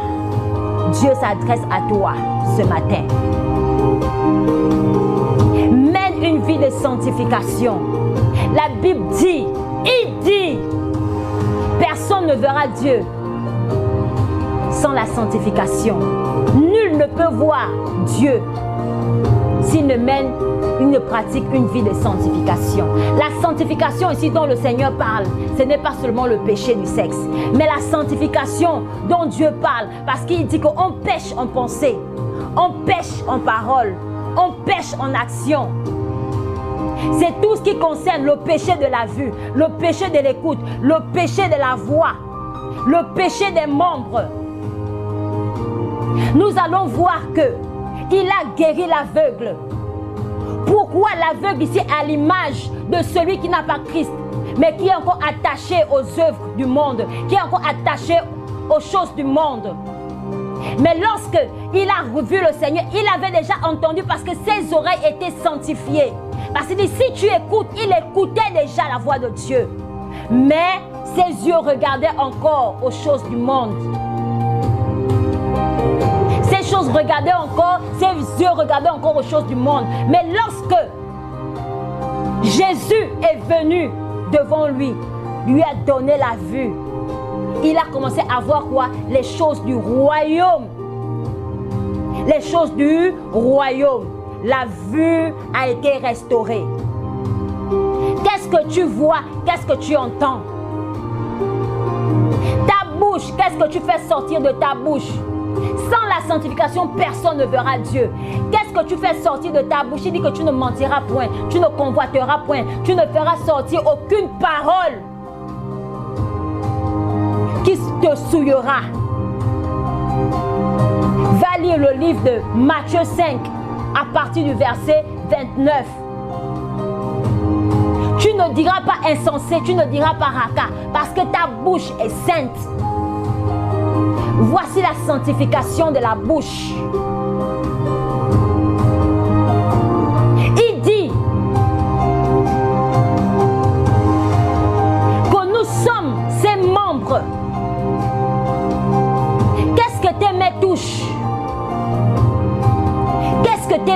Dieu s'adresse à toi ce matin. Mène une vie de sanctification. La Bible dit, il dit, personne ne verra Dieu sans la sanctification. Nul ne peut voir Dieu s'il ne pratique une vie de sanctification. La sanctification ici dont le Seigneur parle, ce n'est pas seulement le péché du sexe, mais la sanctification dont Dieu parle, parce qu'il dit qu'on pêche en pensée, on pêche en parole, on pêche en action. C'est tout ce qui concerne le péché de la vue, le péché de l'écoute, le péché de la voix, le péché des membres. Nous allons voir que il a guéri l'aveugle. Pourquoi l'aveugle ici est à l'image de celui qui n'a pas Christ, mais qui est encore attaché aux œuvres du monde, qui est encore attaché aux choses du monde. Mais lorsque il a revu le Seigneur, il avait déjà entendu parce que ses oreilles étaient sanctifiées. Parce qu'il dit, si tu écoutes, il écoutait déjà la voix de Dieu. Mais ses yeux regardaient encore aux choses du monde. Ces choses regardaient encore, ses yeux regardaient encore aux choses du monde. Mais lorsque Jésus est venu devant lui, lui a donné la vue, il a commencé à voir quoi? Les choses du royaume. Les choses du royaume. La vue a été restaurée. Qu'est-ce que tu vois? Qu'est-ce que tu entends? Ta bouche, qu'est-ce que tu fais sortir de ta bouche? Sans la sanctification, personne ne verra Dieu. Qu'est-ce que tu fais sortir de ta bouche? Il dit que tu ne mentiras point, tu ne convoiteras point, tu ne feras sortir aucune parole qui te souillera. Va lire le livre de Matthieu 5 à partir du verset 29. Tu ne diras pas insensé, tu ne diras pas raca, parce que ta bouche est sainte. Voici la sanctification de la bouche.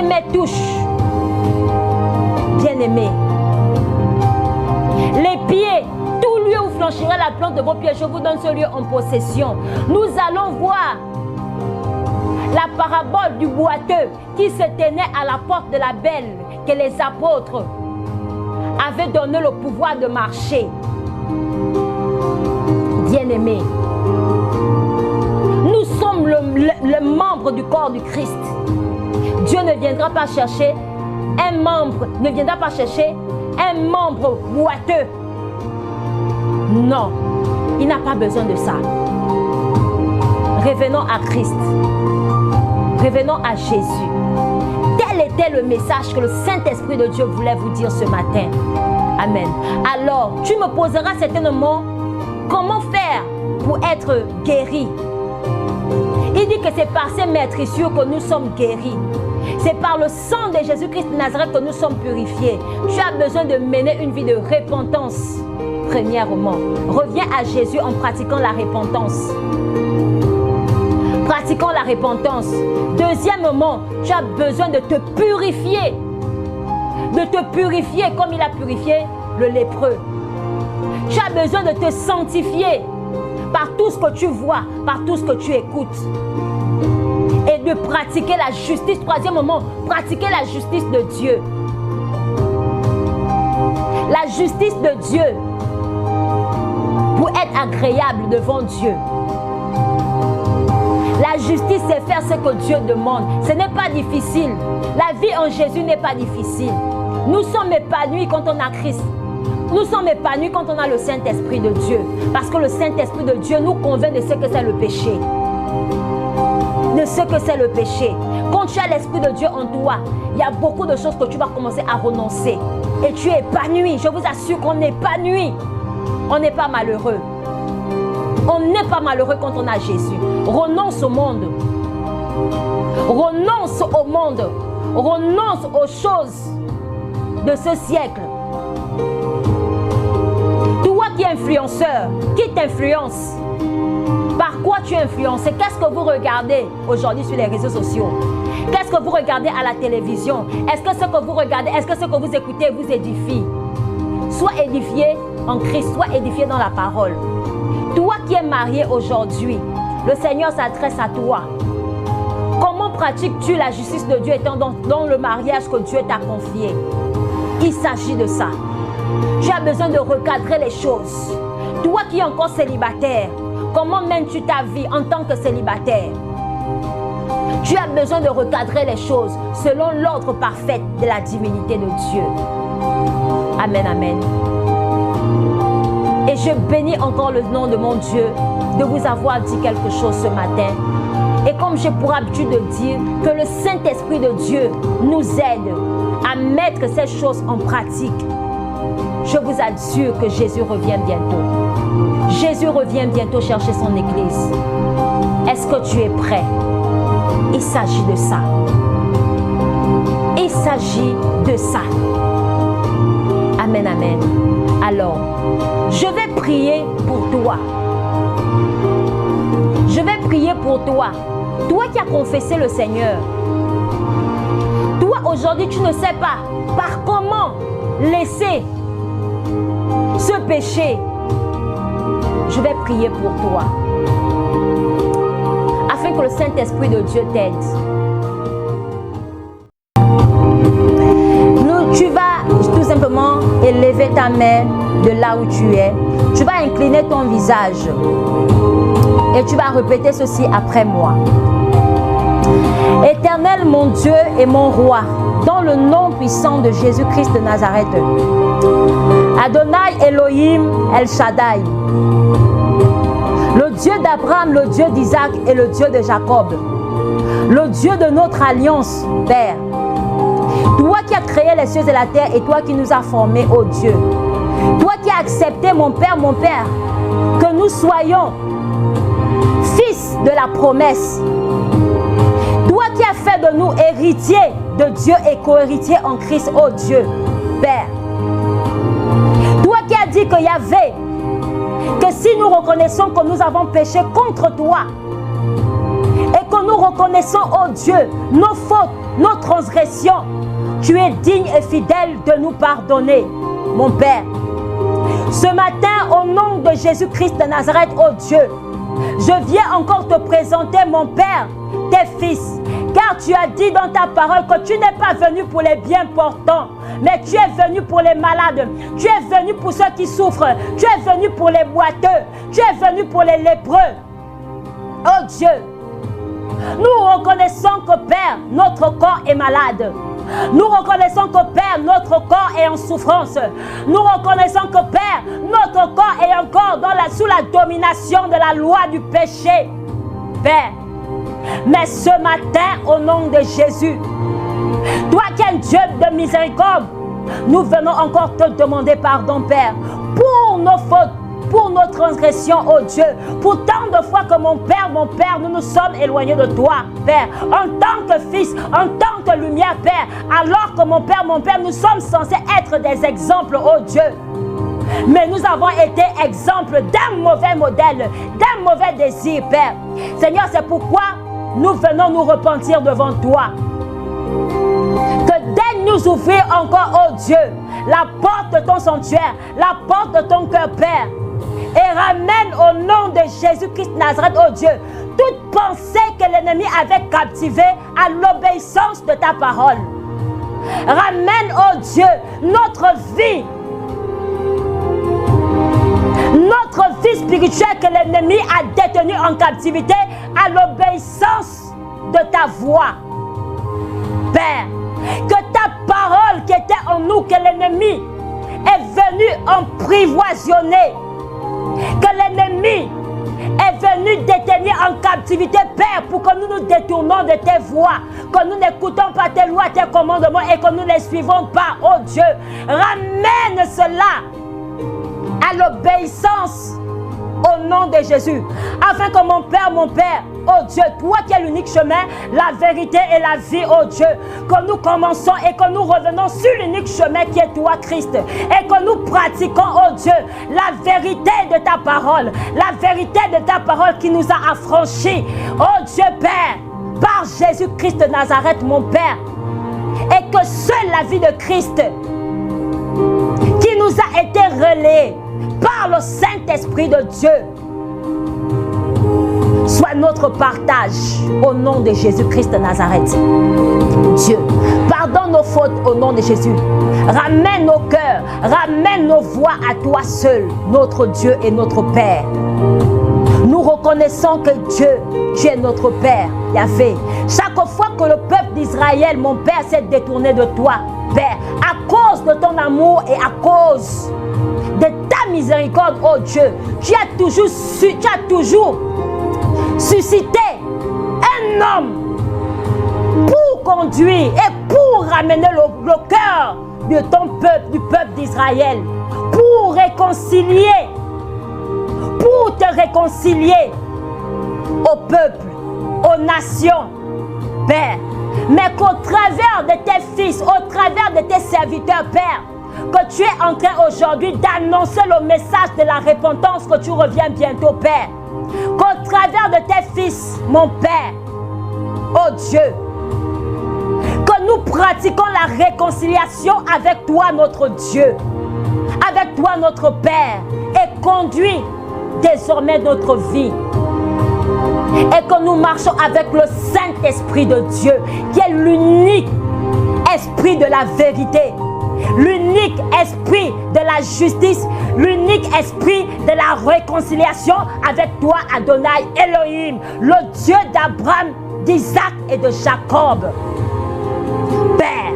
bien-aimé touche. Bien-aimé. Les pieds, tout lieu où flanchira la plante de vos pieds, je vous donne ce lieu en possession. Nous allons voir la parabole du boiteux qui se tenait à la porte de la belle, que les apôtres avaient donné le pouvoir de marcher. Bien-aimé, nous sommes le membre du corps du Christ. Dieu ne viendra pas chercher un membre, ne viendra pas chercher un membre boiteux. Non, il n'a pas besoin de ça. Revenons à Christ. Revenons à Jésus. Tel était le message que le Saint-Esprit de Dieu voulait vous dire ce matin. Amen. Alors, tu me poseras certainement comment faire pour être guéri. Il dit que c'est par ces maîtrissures que nous sommes guéris. C'est par le sang de Jésus-Christ de Nazareth que nous sommes purifiés. Tu as besoin de mener une vie de repentance. Premièrement, reviens à Jésus en pratiquant la repentance. Pratiquons la repentance. Deuxièmement, tu as besoin de te purifier. De te purifier comme il a purifié le lépreux. Tu as besoin de te sanctifier par tout ce que tu vois, par tout ce que tu écoutes. Et de pratiquer la justice. Troisièmement, pratiquer la justice de Dieu. La justice de Dieu pour être agréable devant Dieu. La justice, c'est faire ce que Dieu demande. Ce n'est pas difficile. La vie en Jésus n'est pas difficile. Nous sommes épanouis quand on a Christ. Nous sommes épanouis quand on a le Saint-Esprit de Dieu. Parce que le Saint-Esprit de Dieu nous convainc de ce que c'est le péché. De ce que c'est le péché. Quand tu as l'Esprit de Dieu en toi, il y a beaucoup de choses que tu vas commencer à renoncer. Et tu es épanoui. Je vous assure qu'on est épanoui. On n'est pas malheureux. On n'est pas malheureux quand on a Jésus. Renonce au monde. Renonce au monde. Renonce aux choses de ce siècle. Toi qui es influenceur, qui t'influence? Par quoi tu es influencé? Qu'est-ce que vous regardez aujourd'hui sur les réseaux sociaux? Qu'est-ce que vous regardez à la télévision? Est-ce que ce que vous regardez, est-ce que ce que vous écoutez vous édifie? Sois édifié en Christ, sois édifié dans la parole. Toi qui es marié aujourd'hui, le Seigneur s'adresse à toi. Comment pratiques-tu la justice de Dieu étant dans le mariage que Dieu t'a confié? Il s'agit de ça. Tu as besoin de recadrer les choses. Toi qui es encore célibataire, comment mènes-tu ta vie en tant que célibataire? Tu as besoin de recadrer les choses selon l'ordre parfait de la divinité de Dieu. Amen, amen. Et je bénis encore le nom de mon Dieu de vous avoir dit quelque chose ce matin. Et comme j'ai pour habitude de dire, que le Saint-Esprit de Dieu nous aide à mettre ces choses en pratique. Je vous assure que Jésus revient bientôt. Jésus revient bientôt chercher son Église. Est-ce que tu es prêt? Il s'agit de ça. Il s'agit de ça. Amen, amen. Alors, je vais prier pour toi. Je vais prier pour toi. Toi qui as confessé le Seigneur. Toi, aujourd'hui, tu ne sais pas par comment laisser ce péché. Je vais prier pour toi. Afin que le Saint-Esprit de Dieu t'aide. Tu vas tout simplement élever ta main de là où tu es. Tu vas incliner ton visage. Et tu vas répéter ceci après moi. Éternel mon Dieu et mon roi, dans le nom puissant de Jésus-Christ de Nazareth. Adonai Elohim El Shaddai. Le Dieu d'Abraham, le Dieu d'Isaac et le Dieu de Jacob. Le Dieu de notre alliance, Père. Toi qui as créé les cieux et la terre et toi qui nous as formés, ô Dieu. Toi qui as accepté, mon Père, que nous soyons fils de la promesse. Toi qui as fait de nous héritiers de Dieu et co-héritiers en Christ, ô Dieu, Père. Toi qui as dit qu'il y avait, que si nous reconnaissons que nous avons péché contre toi et que Quand nous reconnaissons, oh Dieu, nos fautes, nos transgressions, tu es digne et fidèle de nous pardonner, mon Père. Ce matin, au nom de Jésus-Christ de Nazareth, oh Dieu, je viens encore te présenter, mon Père, tes fils. Car tu as dit dans ta parole que tu n'es pas venu pour les bien portants, mais tu es venu pour les malades. Tu es venu pour ceux qui souffrent. Tu es venu pour les boiteux. Tu es venu pour les lépreux. Oh Dieu, nous reconnaissons que Père, notre corps est malade. Nous reconnaissons que Père, notre corps est en souffrance. Nous reconnaissons que Père, notre corps est encore sous la domination de la loi du péché. Père, mais ce matin, au nom de Jésus, toi qui es un Dieu de miséricorde, nous venons encore te demander pardon, Père, pour nos fautes, pour nos transgressions, oh Dieu, pour tant de fois que mon Père, nous nous sommes éloignés de toi, Père, en tant que fils, en tant que lumière, Père, alors que mon Père, nous sommes censés être des exemples, oh Dieu. Mais nous avons été exemples d'un mauvais modèle, d'un mauvais désir, Père. Seigneur, c'est pourquoi nous venons nous repentir devant toi. Que daigne nous ouvrir encore, oh Dieu, la porte de ton sanctuaire, la porte de ton cœur, Père. Et ramène au nom de Jésus-Christ Nazareth, oh Dieu, toute pensée que l'ennemi avait captivée à l'obéissance de ta parole. Ramène, oh Dieu, notre vie spirituelle que l'ennemi a détenue en captivité à l'obéissance de ta voix. Père, que ta parole qui était en nous, que l'ennemi est venu emprivoisonner, que l'ennemi est venu détenir en captivité, Père, pour que nous nous détournons de tes voies, que nous n'écoutons pas tes lois, tes commandements et que nous ne les suivons pas, oh Dieu. Ramène cela à l'obéissance au nom de Jésus, afin que mon Père, oh Dieu, toi qui es l'unique chemin, la vérité et la vie, oh Dieu, que nous commençons et que nous revenons sur l'unique chemin qui est toi, Christ, et que nous pratiquons, oh Dieu, la vérité de ta parole, la vérité de ta parole qui nous a affranchis, oh Dieu Père, par Jésus-Christ de Nazareth, mon Père, et que seule la vie de Christ qui nous a été relayée par le Saint-Esprit de Dieu soit notre partage au nom de Jésus-Christ de Nazareth. Dieu, pardonne nos fautes au nom de Jésus. Ramène nos cœurs, ramène nos voix à toi seul, notre Dieu et notre Père. Nous reconnaissons que Dieu, tu es notre Père, Yahvé. Chaque fois que le peuple d'Israël, mon Père, s'est détourné de toi, Père, à cause de ton amour et à cause de ta miséricorde, oh Dieu, tu as toujours suscité un homme pour conduire et pour ramener le cœur de ton peuple, du peuple d'Israël, pour te réconcilier au peuple, aux nations, Père. Mais qu'au travers de tes fils, au travers de tes serviteurs, Père, que tu es en train aujourd'hui d'annoncer le message de la repentance, que tu reviens bientôt, Père. Qu'au travers de tes fils, mon Père, oh Dieu, que nous pratiquons la réconciliation avec toi, notre Dieu, avec toi, notre Père, et conduis désormais notre vie. Et que nous marchons avec le Saint-Esprit de Dieu, qui est l'unique esprit de la vérité, l'unique esprit de la justice, l'unique esprit de la réconciliation avec toi, Adonai Elohim, le Dieu d'Abraham, d'Isaac et de Jacob. Père,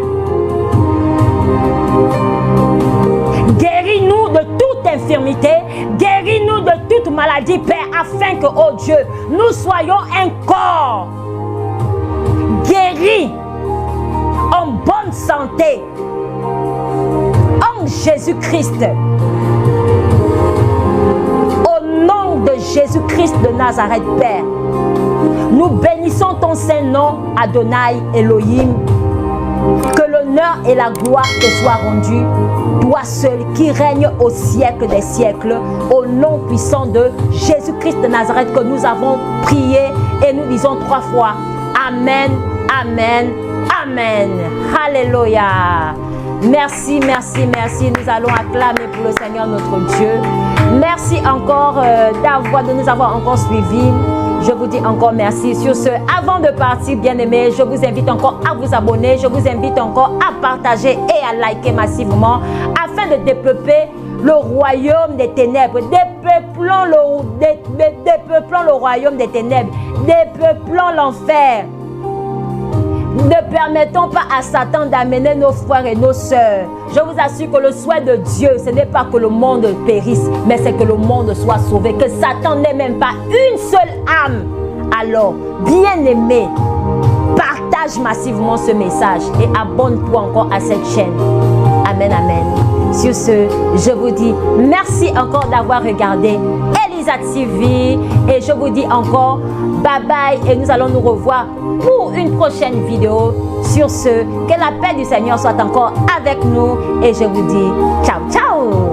guéris-nous de toute infirmité, guéris-nous de toute maladie, Père, afin que, oh Dieu, nous soyons un corps guéri, en bonne santé, en Jésus-Christ. Au nom de Jésus-Christ de Nazareth, Père, nous bénissons ton Saint-Nom, Adonai Elohim. Que l'honneur et la gloire te soient rendus, toi seul qui règne au siècle des siècles, au nom puissant de Jésus-Christ de Nazareth que nous avons prié et et nous disons 3 fois Amen, Amen, Amen. Alléluia. Merci, merci, merci. Nous allons acclamer pour le Seigneur notre Dieu. Merci encore de nous avoir encore suivis. Je vous dis encore merci. Sur ce, avant de partir, bien-aimés, je vous invite encore à vous abonner. Je vous invite encore à partager et à liker massivement afin de dépeupler le royaume des ténèbres. Dépeuplons le royaume des ténèbres. Dépeuplons l'enfer. Ne permettons pas à Satan d'amener nos frères et nos sœurs. Je vous assure que le souhait de Dieu, ce n'est pas que le monde périsse, mais c'est que le monde soit sauvé, que Satan n'ait même pas une seule âme. Alors, bien-aimé, partage massivement ce message et abonne-toi encore à cette chaîne. Amen, amen. Sur ce, je vous dis merci encore d'avoir regardé Elisa TV et je vous dis encore bye bye et nous allons nous revoir pour une prochaine vidéo. Sur ce, que la paix du Seigneur soit encore avec nous et je vous dis ciao ciao.